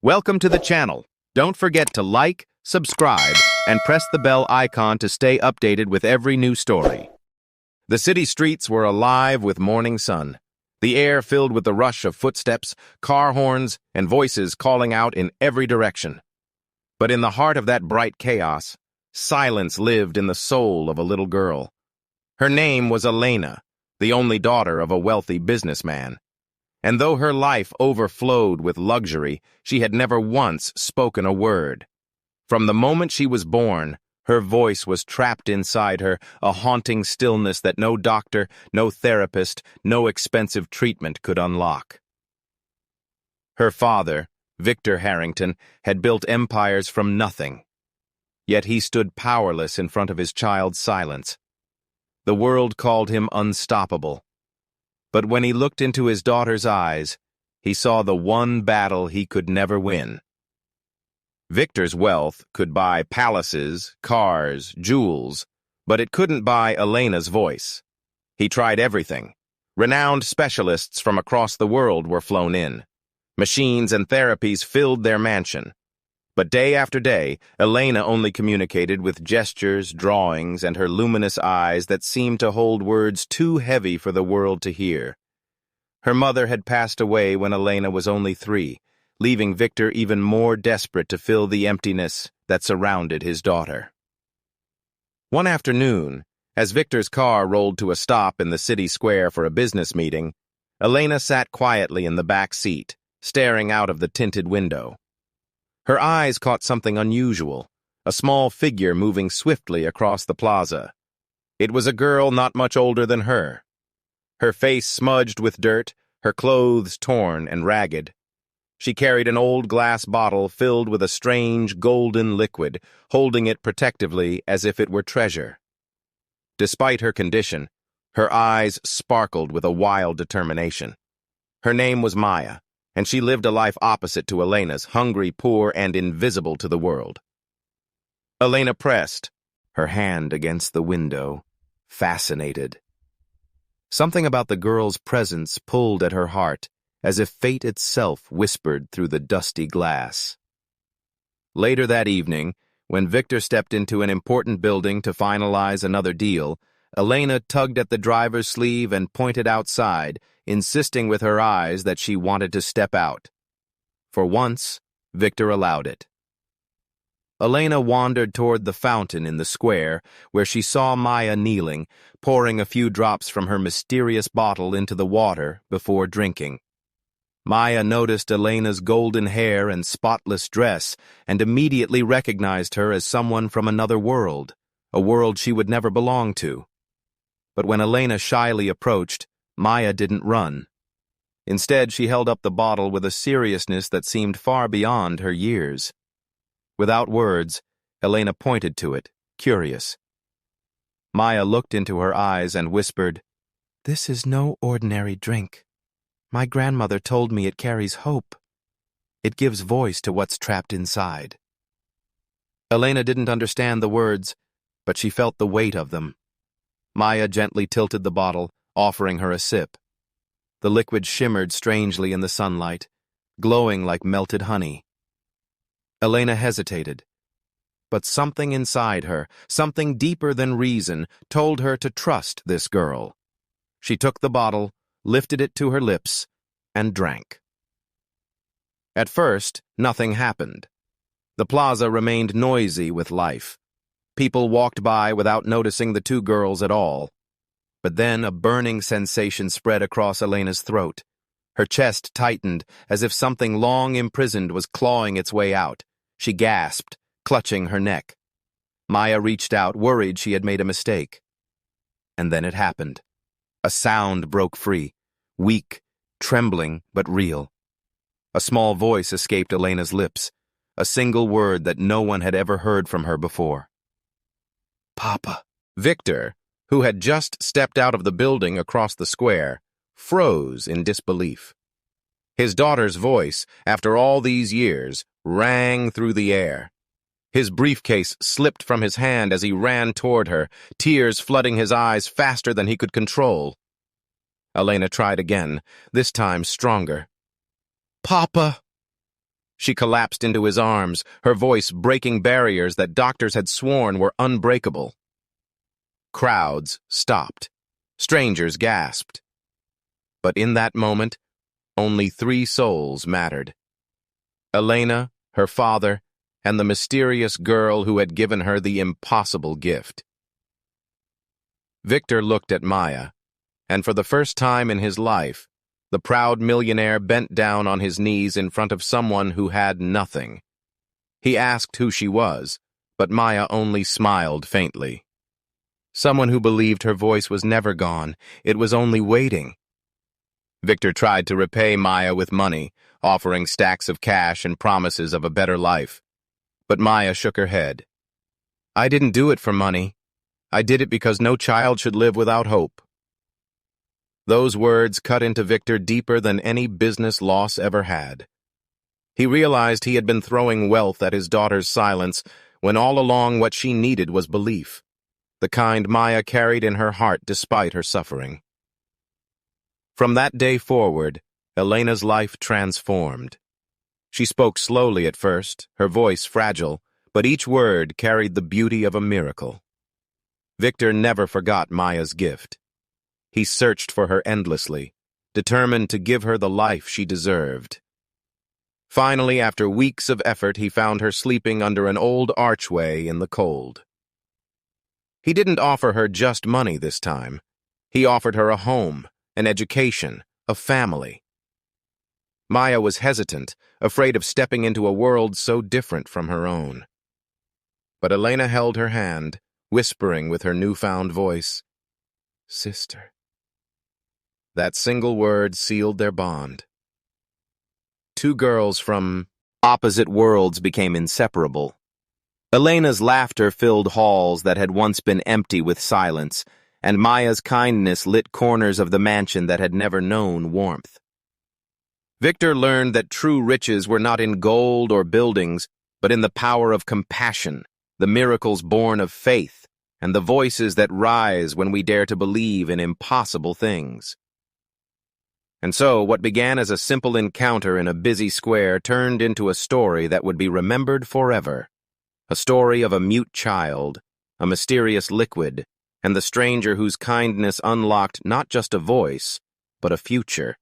Welcome to the channel. Don't forget to like, subscribe, and press the bell icon to stay updated with every new story. The city streets were alive with morning sun, the air filled with the rush of footsteps, car horns, and voices calling out in every direction. But in the heart of that bright chaos, silence lived in the soul of a little girl. Her name was Elena, the only daughter of a wealthy businessman. And though her life overflowed with luxury, she had never once spoken a word. From the moment she was born, her voice was trapped inside her, a haunting stillness that no doctor, no therapist, no expensive treatment could unlock. Her father, Victor Harrington, had built empires from nothing. Yet he stood powerless in front of his child's silence. The world called him unstoppable. But when he looked into his daughter's eyes, he saw the one battle he could never win. Victor's wealth could buy palaces, cars, jewels, but it couldn't buy Elena's voice. He tried everything. Renowned specialists from across the world were flown in. Machines and therapies filled their mansion. But day after day, Elena only communicated with gestures, drawings, and her luminous eyes that seemed to hold words too heavy for the world to hear. Her mother had passed away when Elena was only 3, leaving Victor even more desperate to fill the emptiness that surrounded his daughter. One afternoon, as Victor's car rolled to a stop in the city square for a business meeting, Elena sat quietly in the back seat, staring out of the tinted window. Her eyes caught something unusual, a small figure moving swiftly across the plaza. It was a girl not much older than her. Her face smudged with dirt, her clothes torn and ragged. She carried an old glass bottle filled with a strange golden liquid, holding it protectively as if it were treasure. Despite her condition, her eyes sparkled with a wild determination. Her name was Maya, and she lived a life opposite to Elena's, hungry, poor, and invisible to the world. Elena pressed her hand against the window, fascinated. Something about the girl's presence pulled at her heart, as if fate itself whispered through the dusty glass. Later that evening, when Victor stepped into an important building to finalize another deal, Elena tugged at the driver's sleeve and pointed outside, insisting with her eyes that she wanted to step out. For once, Victor allowed it. Elena wandered toward the fountain in the square, where she saw Maya kneeling, pouring a few drops from her mysterious bottle into the water before drinking. Maya noticed Elena's golden hair and spotless dress and immediately recognized her as someone from another world, a world she would never belong to. But when Elena shyly approached, Maya didn't run. Instead, she held up the bottle with a seriousness that seemed far beyond her years. Without words, Elena pointed to it, curious. Maya looked into her eyes and whispered, "This is no ordinary drink. My grandmother told me it carries hope. It gives voice to what's trapped inside." Elena didn't understand the words, but she felt the weight of them. Maya gently tilted the bottle, offering her a sip. The liquid shimmered strangely in the sunlight, glowing like melted honey. Elena hesitated, but something inside her, something deeper than reason, told her to trust this girl. She took the bottle, lifted it to her lips, and drank. At first, nothing happened. The plaza remained noisy with life. People walked by without noticing the two girls at all. But then a burning sensation spread across Elena's throat. Her chest tightened as if something long imprisoned was clawing its way out. She gasped, clutching her neck. Maya reached out, worried she had made a mistake. And then it happened. A sound broke free, weak, trembling, but real. A small voice escaped Elena's lips, a single word that no one had ever heard from her before. "Papa." Victor, who had just stepped out of the building across the square, froze in disbelief. His daughter's voice, after all these years, rang through the air. His briefcase slipped from his hand as he ran toward her, tears flooding his eyes faster than he could control. Elena tried again, this time stronger. "Papa." She collapsed into his arms, her voice breaking barriers that doctors had sworn were unbreakable. Crowds stopped. Strangers gasped. But in that moment, only 3 souls mattered. Elena, her father, and the mysterious girl who had given her the impossible gift. Victor looked at Maya, and for the first time in his life, the proud millionaire bent down on his knees in front of someone who had nothing. He asked who she was, but Maya only smiled faintly. Someone who believed her voice was never gone, it was only waiting. Victor tried to repay Maya with money, offering stacks of cash and promises of a better life. But Maya shook her head. "I didn't do it for money. I did it because no child should live without hope." Those words cut into Victor deeper than any business loss ever had. He realized he had been throwing wealth at his daughter's silence when all along what she needed was belief, the kind Maya carried in her heart despite her suffering. From that day forward, Elena's life transformed. She spoke slowly at first, her voice fragile, but each word carried the beauty of a miracle. Victor never forgot Maya's gift. He searched for her endlessly, determined to give her the life she deserved. Finally, after weeks of effort, he found her sleeping under an old archway in the cold. He didn't offer her just money this time. He offered her a home, an education, a family. Maya was hesitant, afraid of stepping into a world so different from her own. But Elena held her hand, whispering with her newfound voice, "Sister." That single word sealed their bond. 2 girls from opposite worlds became inseparable. Elena's laughter filled halls that had once been empty with silence, and Maya's kindness lit corners of the mansion that had never known warmth. Victor learned that true riches were not in gold or buildings, but in the power of compassion, the miracles born of faith, and the voices that rise when we dare to believe in impossible things. And so, what began as a simple encounter in a busy square turned into a story that would be remembered forever. A story of a mute child, a mysterious liquid, and the stranger whose kindness unlocked not just a voice, but a future.